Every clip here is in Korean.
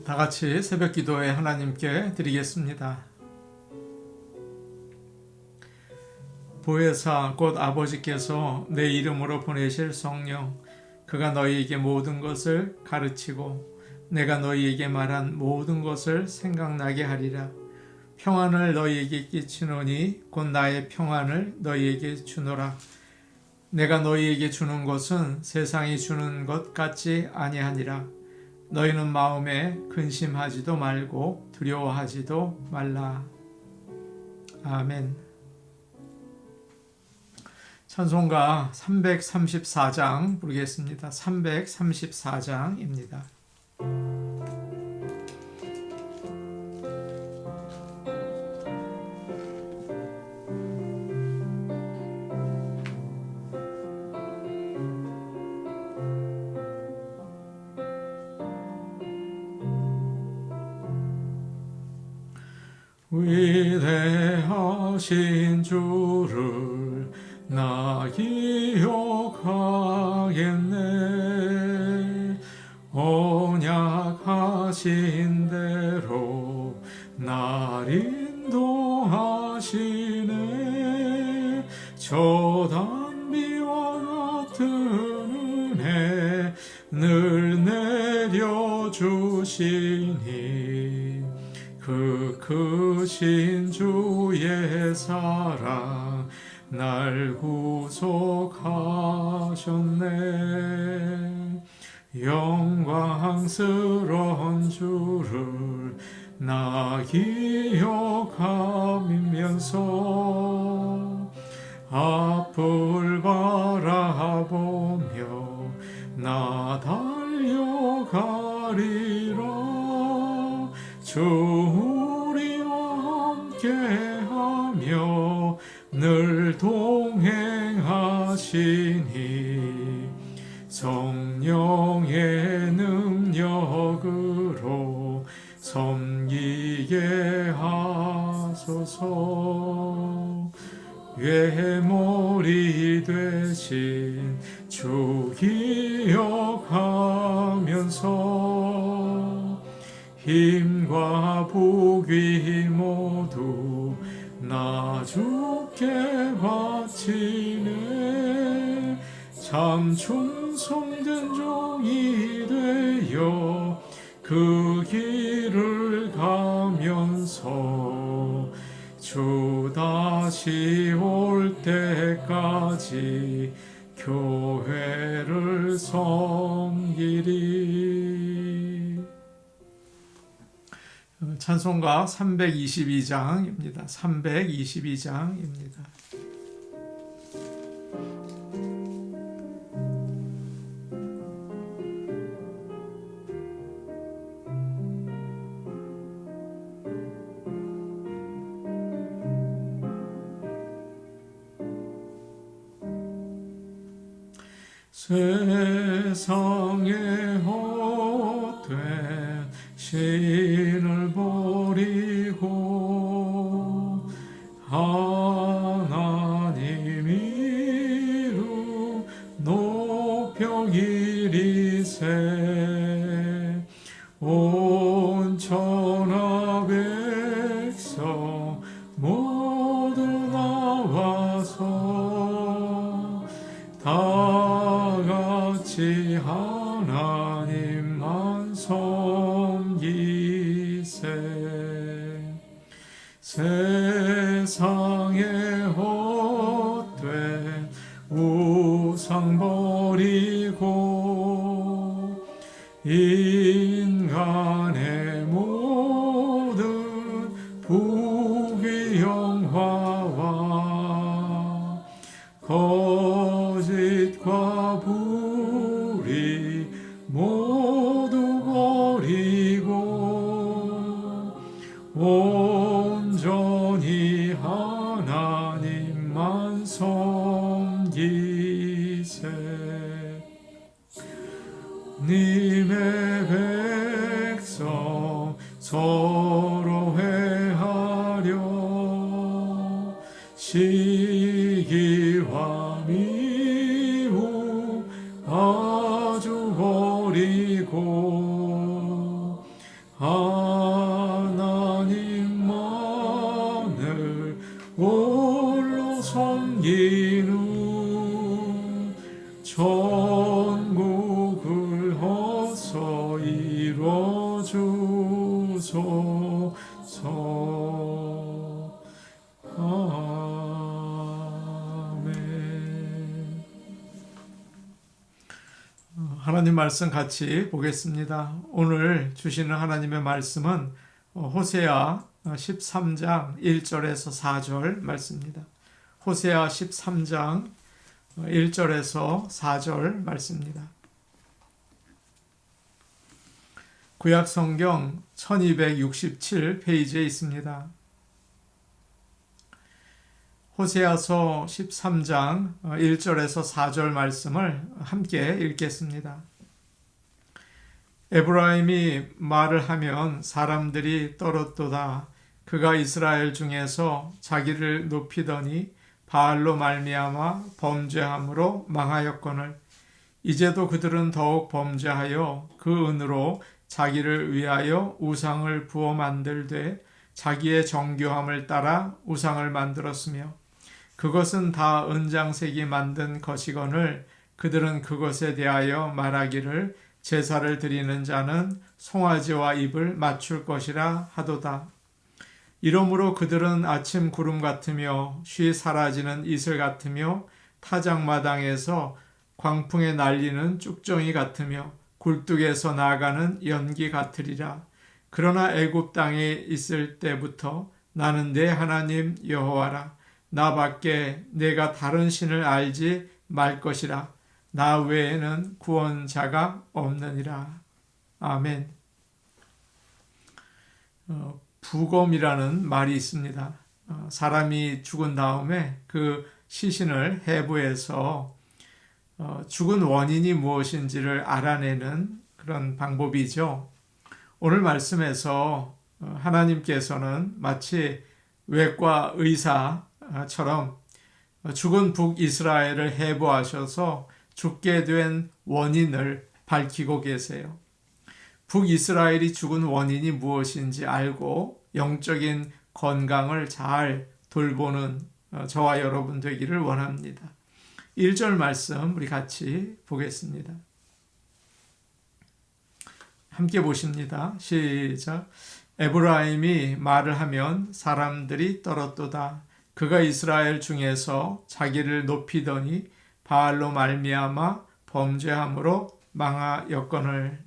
다 같이 새벽 기도에 하나님께 드리겠습니다. 보혜사 곧 아버지께서 내 이름으로 보내실 성령, 그가 너희에게 모든 것을 가르치고 내가 너희에게 말한 모든 것을 생각나게 하리라. 평안을 너희에게 끼치노니 곧 나의 평안을 너희에게 주노라. 내가 너희에게 주는 것은 세상이 주는 것 같지 아니하니라. 너희는 마음에 근심하지도 말고 두려워하지도 말라. 아멘. 찬송가 334장 부르겠습니다. 334장입니다. 위대하신 주를 나 기억하겠네. 언약하신 대로 날 인도하시네. 저 단비와 같은 은혜 늘 내려주시니 그 크신 주의 사랑 날 구속하셨네. 영광스러운 주를 나 기억하면서 앞을 바라보며 나 달려가리라. 주 우리와 함께하며 늘 동행하시니 성령의 능력으로 섬기게 하소서. 외모리 되신 주 기억하면서 힘과 복이 모두 나 주께 바치네. 참 충성된 종이 되어 그 길을 가면서 주 다시 올 때까지 교회를 섬기리. 찬송가 322장입니다. 322장입니다. 세상에 헛된 신을 버리고 하나님 이름 높여 기리세. 온 천하 백성 모두 나와서 다같이 하나님만 섬기세. 세상에 헛된 우상 버리고 인간의 모든 부귀영화와 거짓과 불의 모두 버리고 온전히 하나님만 섬기세. 님의 백성 서로 회하려 시기와 미움 아주 버리고 하나님만을 홀로 섬기는 전국을 어서 이뤄주소서. 아멘. 하나님 말씀 같이 보겠습니다. 오늘 주시는 하나님의 말씀은 호세아 13장 1절에서 4절 말씀입니다. 호세아 13장 1절에서 4절 말씀입니다. 구약 성경 1267페이지에 있습니다. 호세아서 13장 1절에서 4절 말씀을 함께 읽겠습니다. 에브라임이 말을 하면 사람들이 떨었도다. 그가 이스라엘 중에서 자기를 높이더니 바알로 말미암아 범죄함으로 망하였거늘 이제도 그들은 더욱 범죄하여 그 은으로 자기를 위하여 우상을 부어 만들되 자기의 정교함을 따라 우상을 만들었으며 그것은 다 은장색이 만든 것이거늘 그들은 그것에 대하여 말하기를 제사를 드리는 자는 송아지와 입을 맞출 것이라 하도다. 이러므로 그들은 아침 구름 같으며 쉬 사라지는 이슬 같으며 타작마당에서 광풍에 날리는 쭉정이 같으며 굴뚝에서 나가는 연기 같으리라. 그러나 애굽 땅에 있을 때부터 나는 내 하나님 여호와라. 나밖에 내가 다른 신을 알지 말 것이라. 나 외에는 구원자가 없느니라. 아멘. 부검이라는 말이 있습니다. 사람이 죽은 다음에 그 시신을 해부해서 죽은 원인이 무엇인지를 알아내는 그런 방법이죠. 오늘 말씀에서 하나님께서는 마치 외과 의사처럼 죽은 북이스라엘을 해부하셔서 죽게 된 원인을 밝히고 계세요. 북이스라엘이 죽은 원인이 무엇인지 알고 영적인 건강을 잘 돌보는 저와 여러분 되기를 원합니다. 1절 말씀 우리 같이 보겠습니다. 함께 보십니다. 시작. 에브라임이 말을 하면 사람들이 떨었도다. 그가 이스라엘 중에서 자기를 높이더니 바알로 말미암아 범죄함으로 망하였거늘.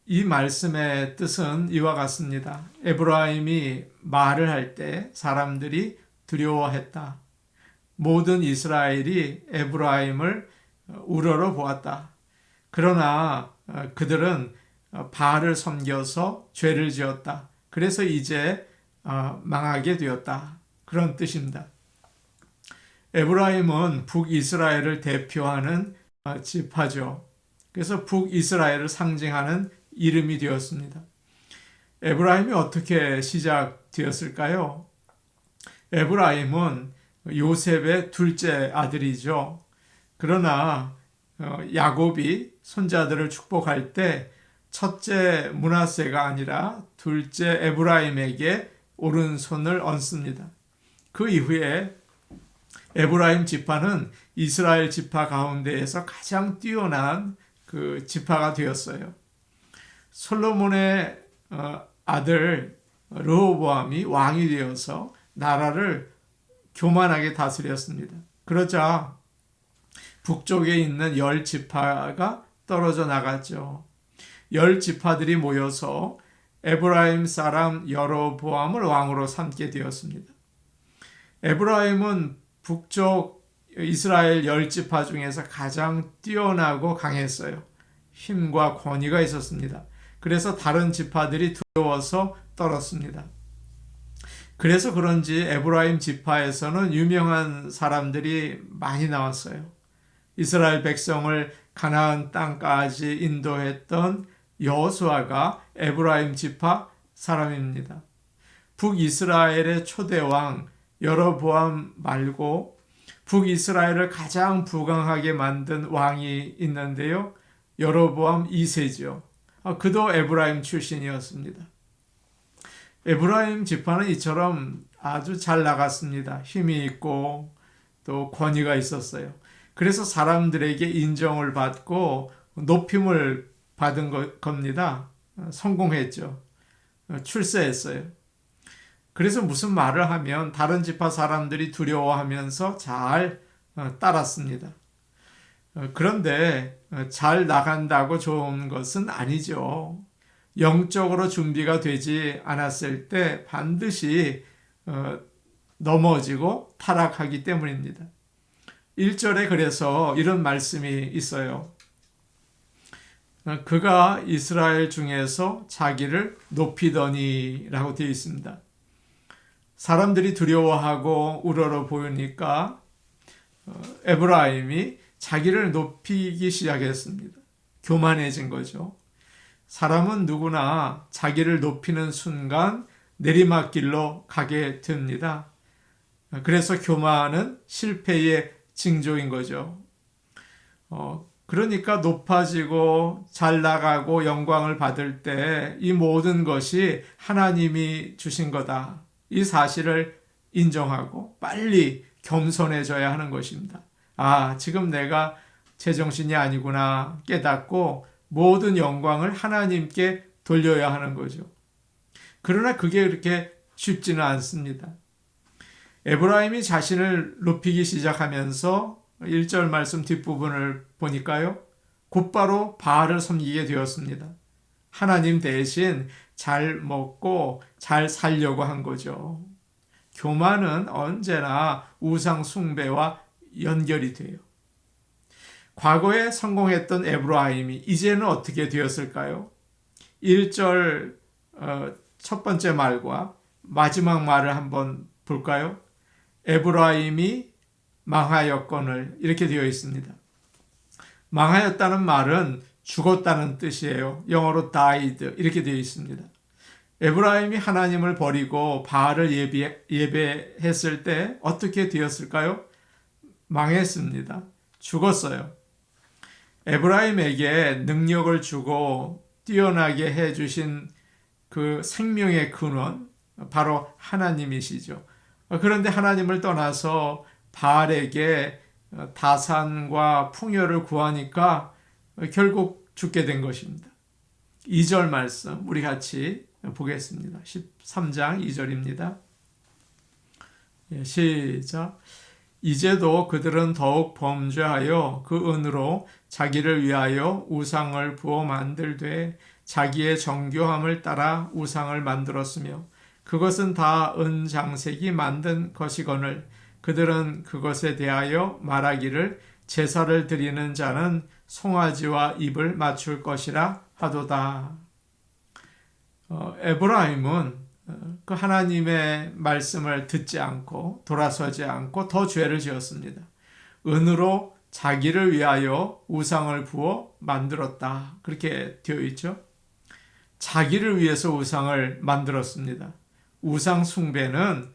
이 말씀의 뜻은 이와 같습니다. 에브라임이 말을 할 때 사람들이 두려워했다. 모든 이스라엘이 에브라임을 우러러 보았다. 그러나 그들은 바알을 섬겨서 죄를 지었다. 그래서 이제 망하게 되었다. 그런 뜻입니다. 에브라임은 북이스라엘을 대표하는 지파죠. 그래서 북이스라엘을 상징하는 이름이 되었습니다. 에브라임이 어떻게 시작되었을까요? 에브라임은 요셉의 둘째 아들이죠. 그러나 야곱이 손자들을 축복할 때 첫째 므낫세가 아니라 둘째 에브라임에게 오른손을 얹습니다. 그 이후에 에브라임 지파는 이스라엘 지파 가운데에서 가장 뛰어난 그 지파가 되었어요. 솔로몬의 아들 르호보암이 왕이 되어서 나라를 교만하게 다스렸습니다. 그러자 북쪽에 있는 10지파가 떨어져 나갔죠. 10지파들이 모여서 에브라임 사람 여로보암을 왕으로 삼게 되었습니다. 에브라임은 북쪽 이스라엘 10지파 중에서 가장 뛰어나고 강했어요. 힘과 권위가 있었습니다. 그래서 다른 지파들이 두려워서 떨었습니다. 그래서 그런지 에브라임 지파에서는 유명한 사람들이 많이 나왔어요. 이스라엘 백성을 가나안 땅까지 인도했던 여호수아가 에브라임 지파 사람입니다. 북이스라엘의 초대왕 여로보암 말고 북이스라엘을 가장 부강하게 만든 왕이 있는데요. 여로보암 2세죠. 그도 에브라임 출신이었습니다. 에브라임 지파는 이처럼 아주 잘 나갔습니다. 힘이 있고 또 권위가 있었어요. 그래서 사람들에게 인정을 받고 높임을 받은 겁니다. 성공했죠. 출세했어요. 그래서 무슨 말을 하면 다른 지파 사람들이 두려워하면서 잘 따랐습니다. 그런데 잘 나간다고 좋은 것은 아니죠. 영적으로 준비가 되지 않았을 때 반드시 넘어지고 타락하기 때문입니다. 1절에 그래서 이런 말씀이 있어요. 그가 이스라엘 중에서 자기를 높이더니 라고 되어 있습니다. 사람들이 두려워하고 우러러 보이니까 에브라임이 자기를 높이기 시작했습니다. 교만해진 거죠. 사람은 누구나 자기를 높이는 순간 내리막길로 가게 됩니다. 그래서 교만은 실패의 징조인 거죠. 그러니까 높아지고 잘 나가고 영광을 받을 때 이 모든 것이 하나님이 주신 거다. 이 사실을 인정하고 빨리 겸손해져야 하는 것입니다. 지금 내가 제정신이 아니구나 깨닫고 모든 영광을 하나님께 돌려야 하는 거죠. 그러나 그게 그렇게 쉽지는 않습니다. 에브라임이 자신을 높이기 시작하면서 1절 말씀 뒷부분을 보니까요. 곧바로 바알을 섬기게 되었습니다. 하나님 대신 잘 먹고 잘 살려고 한 거죠. 교만은 언제나 우상 숭배와 연결이 돼요. 과거에 성공했던 에브라임이 이제는 어떻게 되었을까요? 1절 첫 번째 말과 마지막 말을 한번 볼까요? 에브라임이 망하였거늘 이렇게 되어 있습니다. 망하였다는 말은 죽었다는 뜻이에요. 영어로 died 이렇게 되어 있습니다. 에브라임이 하나님을 버리고 바알을 예배했을 때 어떻게 되었을까요? 망했습니다. 죽었어요. 에브라임에게 능력을 주고 뛰어나게 해주신 그 생명의 근원 바로 하나님이시죠. 그런데 하나님을 떠나서 바알에게 다산과 풍요를 구하니까 결국 죽게 된 것입니다. 2절 말씀 우리 같이 보겠습니다. 13장 2절입니다. 시작. 이제도 그들은 더욱 범죄하여 그 은으로 자기를 위하여 우상을 부어 만들되 자기의 정교함을 따라 우상을 만들었으며 그것은 다 은장색이 만든 것이거늘 그들은 그것에 대하여 말하기를 제사를 드리는 자는 송아지와 입을 맞출 것이라 하도다. 에브라임은 그 하나님의 말씀을 듣지 않고 돌아서지 않고 더 죄를 지었습니다. 은으로 자기를 위하여 우상을 부어 만들었다. 그렇게 되어 있죠. 자기를 위해서 우상을 만들었습니다. 우상 숭배는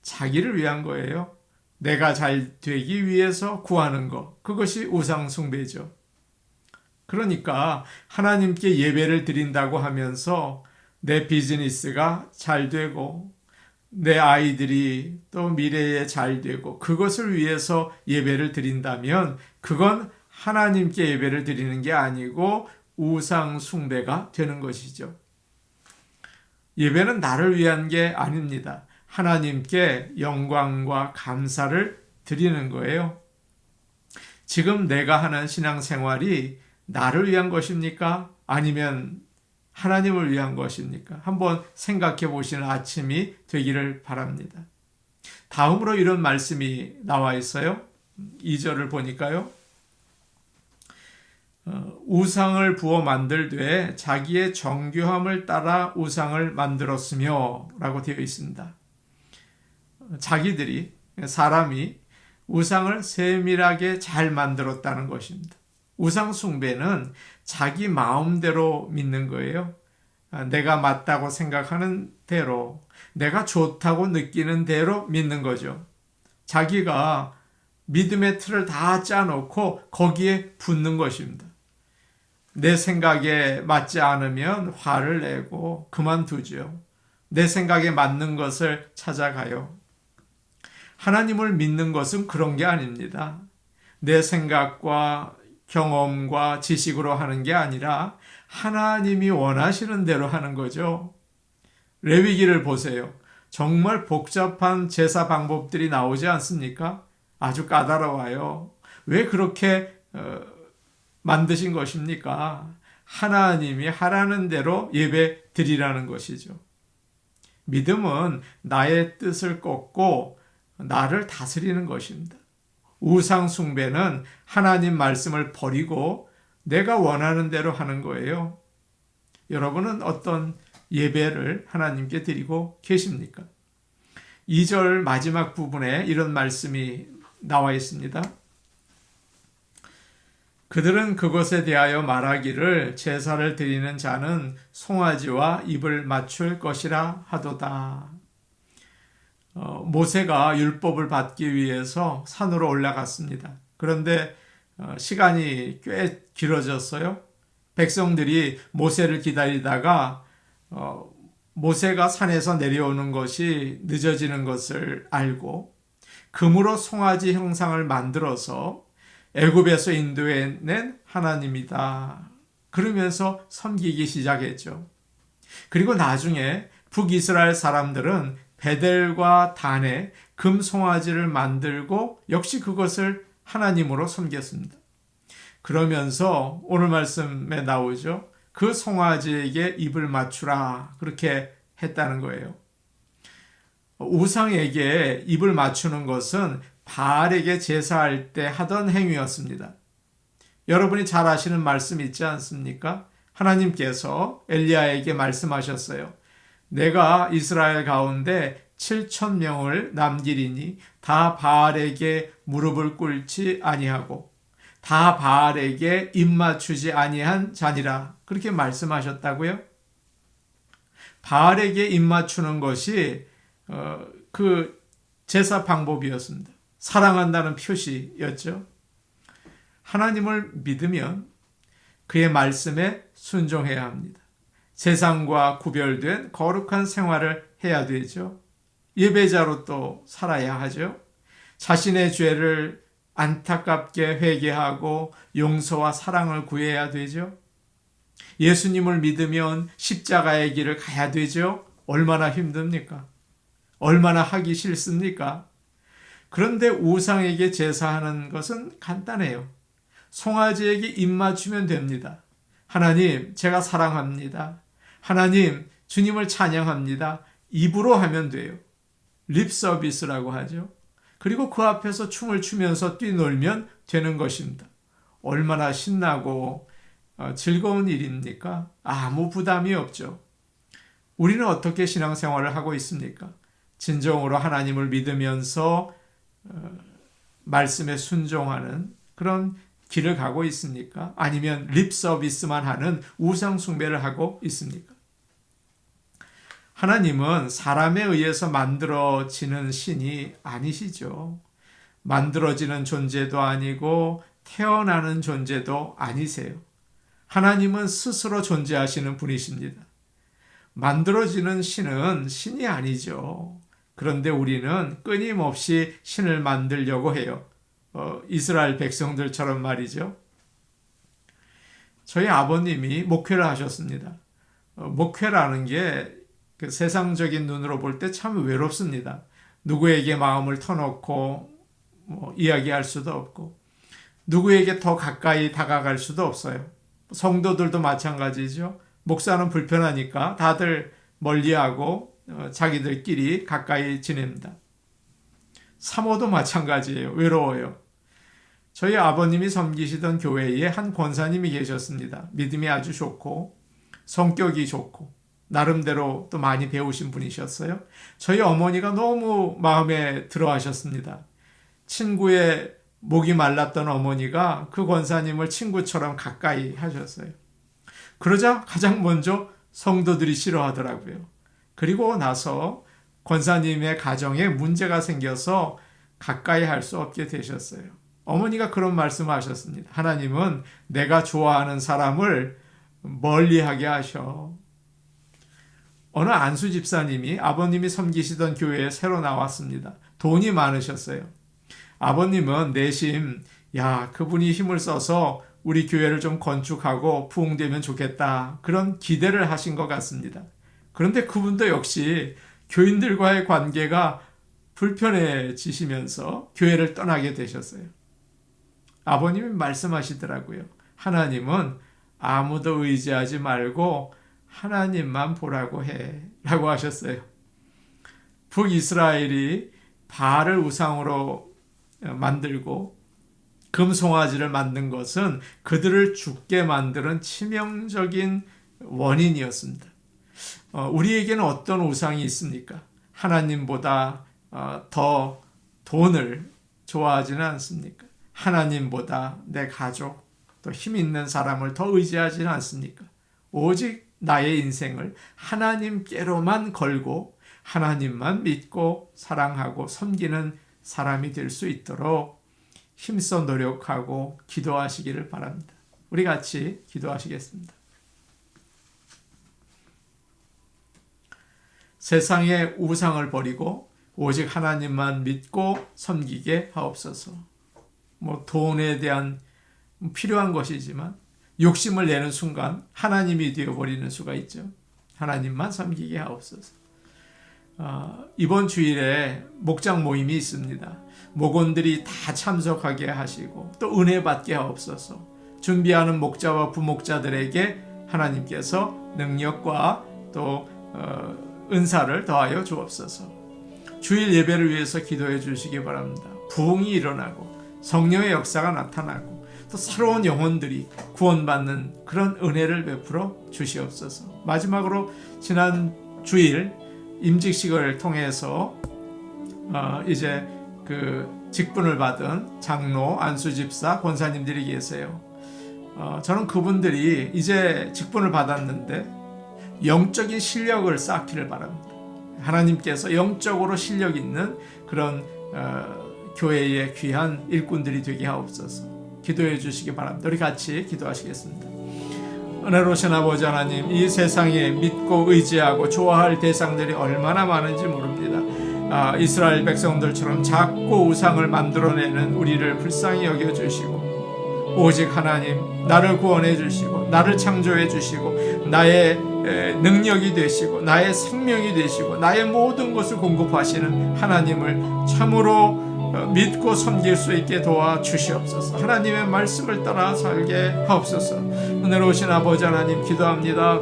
자기를 위한 거예요. 내가 잘 되기 위해서 구하는 것. 그것이 우상 숭배죠. 그러니까 하나님께 예배를 드린다고 하면서 내 비즈니스가 잘 되고 내 아이들이 또 미래에 잘 되고 그것을 위해서 예배를 드린다면 그건 하나님께 예배를 드리는 게 아니고 우상 숭배가 되는 것이죠. 예배는 나를 위한 게 아닙니다. 하나님께 영광과 감사를 드리는 거예요. 지금 내가 하는 신앙생활이 나를 위한 것입니까? 아니면 하나님을 위한 것입니까? 한번 생각해 보시는 아침이 되기를 바랍니다. 다음으로 이런 말씀이 나와 있어요. 2절을 보니까요. 우상을 부어 만들되 자기의 정교함을 따라 우상을 만들었으며 라고 되어 있습니다. 자기들이 사람이 우상을 세밀하게 잘 만들었다는 것입니다. 우상 숭배는 자기 마음대로 믿는 거예요. 내가 맞다고 생각하는 대로, 내가 좋다고 느끼는 대로 믿는 거죠. 자기가 믿음의 틀을 다 짜놓고 거기에 붙는 것입니다. 내 생각에 맞지 않으면 화를 내고 그만두죠. 내 생각에 맞는 것을 찾아가요. 하나님을 믿는 것은 그런 게 아닙니다. 내 생각과 경험과 지식으로 하는 게 아니라 하나님이 원하시는 대로 하는 거죠. 레위기를 보세요. 정말 복잡한 제사 방법들이 나오지 않습니까? 아주 까다로워요. 왜 그렇게 만드신 것입니까? 하나님이 하라는 대로 예배 드리라는 것이죠. 믿음은 나의 뜻을 꺾고 나를 다스리는 것입니다. 우상 숭배는 하나님 말씀을 버리고 내가 원하는 대로 하는 거예요. 여러분은 어떤 예배를 하나님께 드리고 계십니까? 2절 마지막 부분에 이런 말씀이 나와 있습니다. 그들은 그것에 대하여 말하기를 제사를 드리는 자는 송아지와 입을 맞출 것이라 하도다. 모세가 율법을 받기 위해서 산으로 올라갔습니다. 그런데 시간이 꽤 길어졌어요. 백성들이 모세를 기다리다가 모세가 산에서 내려오는 것이 늦어지는 것을 알고 금으로 송아지 형상을 만들어서 애굽에서 인도해낸 하나님이다. 그러면서 섬기기 시작했죠. 그리고 나중에 북이스라엘 사람들은 베델과 단에 금 송아지를 만들고 역시 그것을 하나님으로 섬겼습니다. 그러면서 오늘 말씀에 나오죠. 그 송아지에게 입을 맞추라. 그렇게 했다는 거예요. 우상에게 입을 맞추는 것은 바알에게 제사할 때 하던 행위였습니다. 여러분이 잘 아시는 말씀 있지 않습니까? 하나님께서 엘리야에게 말씀하셨어요. 내가 이스라엘 가운데 7,000명을 남기리니 다 바알에게 무릎을 꿇지 아니하고 다 바알에게 입 맞추지 아니한 자니라. 그렇게 말씀하셨다고요? 바알에게 입 맞추는 것이 그 제사 방법이었습니다. 사랑한다는 표시였죠. 하나님을 믿으면 그의 말씀에 순종해야 합니다. 세상과 구별된 거룩한 생활을 해야 되죠. 예배자로 또 살아야 하죠. 자신의 죄를 안타깝게 회개하고 용서와 사랑을 구해야 되죠. 예수님을 믿으면 십자가의 길을 가야 되죠. 얼마나 힘듭니까? 얼마나 하기 싫습니까? 그런데 우상에게 제사하는 것은 간단해요. 송아지에게 입 맞추면 됩니다. 하나님, 제가 사랑합니다. 하나님, 주님을 찬양합니다. 입으로 하면 돼요. 립 서비스라고 하죠. 그리고 그 앞에서 춤을 추면서 뛰놀면 되는 것입니다. 얼마나 신나고 즐거운 일입니까? 아무 부담이 없죠. 우리는 어떻게 신앙생활을 하고 있습니까? 진정으로 하나님을 믿으면서 말씀에 순종하는 그런 길을 가고 있습니까? 아니면 립 서비스만 하는 우상 숭배를 하고 있습니까? 하나님은 사람에 의해서 만들어지는 신이 아니시죠. 만들어지는 존재도 아니고 태어나는 존재도 아니세요. 하나님은 스스로 존재하시는 분이십니다. 만들어지는 신은 신이 아니죠. 그런데 우리는 끊임없이 신을 만들려고 해요. 이스라엘 백성들처럼 말이죠. 저희 아버님이 목회를 하셨습니다. 목회라는 게 그 세상적인 눈으로 볼 때 참 외롭습니다. 누구에게 마음을 터놓고 이야기할 수도 없고 누구에게 더 가까이 다가갈 수도 없어요. 성도들도 마찬가지죠. 목사는 불편하니까 다들 멀리하고 자기들끼리 가까이 지냅니다. 사모도 마찬가지예요. 외로워요. 저희 아버님이 섬기시던 교회에 한 권사님이 계셨습니다. 믿음이 아주 좋고 성격이 좋고 나름대로 또 많이 배우신 분이셨어요. 저희 어머니가 너무 마음에 들어 하셨습니다. 친구의 목이 말랐던 어머니가 그 권사님을 친구처럼 가까이 하셨어요. 그러자 가장 먼저 성도들이 싫어하더라고요. 그리고 나서 권사님의 가정에 문제가 생겨서 가까이 할 수 없게 되셨어요. 어머니가 그런 말씀하셨습니다. 하나님은 내가 좋아하는 사람을 멀리하게 하셔. 어느 안수 집사님이 아버님이 섬기시던 교회에 새로 나왔습니다. 돈이 많으셨어요. 아버님은 내심 그분이 힘을 써서 우리 교회를 좀 건축하고 부흥되면 좋겠다, 그런 기대를 하신 것 같습니다. 그런데 그분도 역시 교인들과의 관계가 불편해지시면서 교회를 떠나게 되셨어요. 아버님이 말씀하시더라고요. 하나님은 아무도 의지하지 말고 하나님만 보라고 해 라고 하셨어요. 북이스라엘이 바알을 우상으로 만들고 금송아지를 만든 것은 그들을 죽게 만드는 치명적인 원인이었습니다. 우리에게는 어떤 우상이 있습니까? 하나님보다 더 돈을 좋아하지는 않습니까? 하나님보다 내 가족, 또 힘 있는 사람을 더 의지하지는 않습니까? 오직 나의 인생을 하나님께로만 걸고 하나님만 믿고 사랑하고 섬기는 사람이 될 수 있도록 힘써 노력하고 기도하시기를 바랍니다. 우리 같이 기도하시겠습니다. 세상의 우상을 버리고 오직 하나님만 믿고 섬기게 하옵소서. 돈에 대한 필요한 것이지만 욕심을 내는 순간 하나님이 되어버리는 수가 있죠. 하나님만 섬기게 하옵소서. 이번 주일에 목장 모임이 있습니다. 목원들이 다 참석하게 하시고 또 은혜 받게 하옵소서. 준비하는 목자와 부목자들에게 하나님께서 능력과 또 은사를 더하여 주옵소서. 주일 예배를 위해서 기도해 주시기 바랍니다. 부흥이 일어나고 성령의 역사가 나타나고 또 새로운 영혼들이 구원받는 그런 은혜를 베풀어 주시옵소서. 마지막으로 지난 주일 임직식을 통해서 이제 그 직분을 받은 장로, 안수집사, 권사님들이 계세요. 저는 그분들이 이제 직분을 받았는데 영적인 실력을 쌓기를 바랍니다. 하나님께서 영적으로 실력 있는 그런 교회의 귀한 일꾼들이 되게 하옵소서. 기도해 주시기 바랍니다. 우리 같이 기도하시겠습니다. 은혜로우신 아버지 하나님, 이 세상에 믿고 의지하고 좋아할 대상들이 얼마나 많은지 모릅니다. 이스라엘 백성들처럼 작고 우상을 만들어내는 우리를 불쌍히 여겨주시고 오직 하나님 나를 구원해 주시고 나를 창조해 주시고 나의 능력이 되시고 나의 생명이 되시고 나의 모든 것을 공급하시는 하나님을 참으로 믿고 섬길 수 있게 도와주시옵소서. 하나님의 말씀을 따라 살게 하옵소서. 은혜로우신 아버지 하나님, 기도합니다.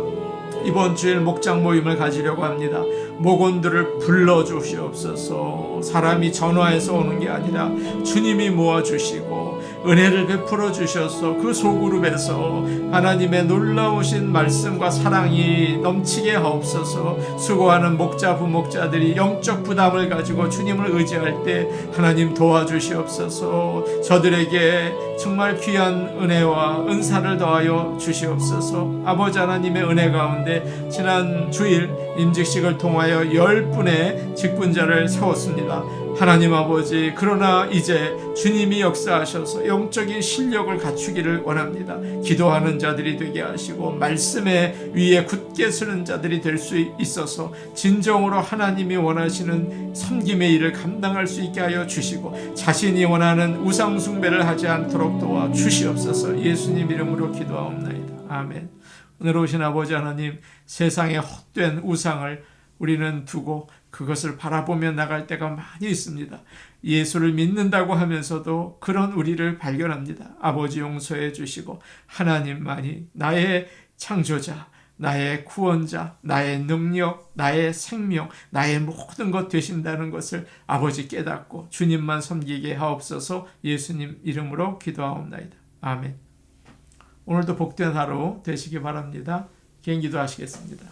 이번 주일 목장 모임을 가지려고 합니다. 목원들을 불러주시옵소서. 사람이 전화해서 오는 게 아니라 주님이 모아주시고 은혜를 베풀어 주셔서 그 소그룹에서 하나님의 놀라우신 말씀과 사랑이 넘치게 하옵소서. 수고하는 목자 부목자들이 영적 부담을 가지고 주님을 의지할 때 하나님 도와주시옵소서. 저들에게 정말 귀한 은혜와 은사를 더하여 주시옵소서. 아버지 하나님의 은혜 가운데 지난 주일 임직식을 통하여 10분의 직분자를 세웠습니다. 하나님 아버지, 그러나 이제 주님이 역사하셔서 영적인 실력을 갖추기를 원합니다. 기도하는 자들이 되게 하시고 말씀의 위에 굳게 서는 자들이 될 수 있어서 진정으로 하나님이 원하시는 섬김의 일을 감당할 수 있게 하여 주시고 자신이 원하는 우상 숭배를 하지 않도록 도와 주시옵소서. 예수님 이름으로 기도하옵나이다. 아멘. 은혜로우신 아버지 하나님, 세상에 헛된 우상을 우리는 두고 그것을 바라보며 나갈 때가 많이 있습니다. 예수를 믿는다고 하면서도 그런 우리를 발견합니다. 아버지 용서해 주시고 하나님만이 나의 창조자, 나의 구원자, 나의 능력, 나의 생명, 나의 모든 것 되신다는 것을 아버지 깨닫고 주님만 섬기게 하옵소서. 예수님 이름으로 기도하옵나이다. 아멘. 오늘도 복된 하루 되시기 바랍니다. 개인기도 하시겠습니다.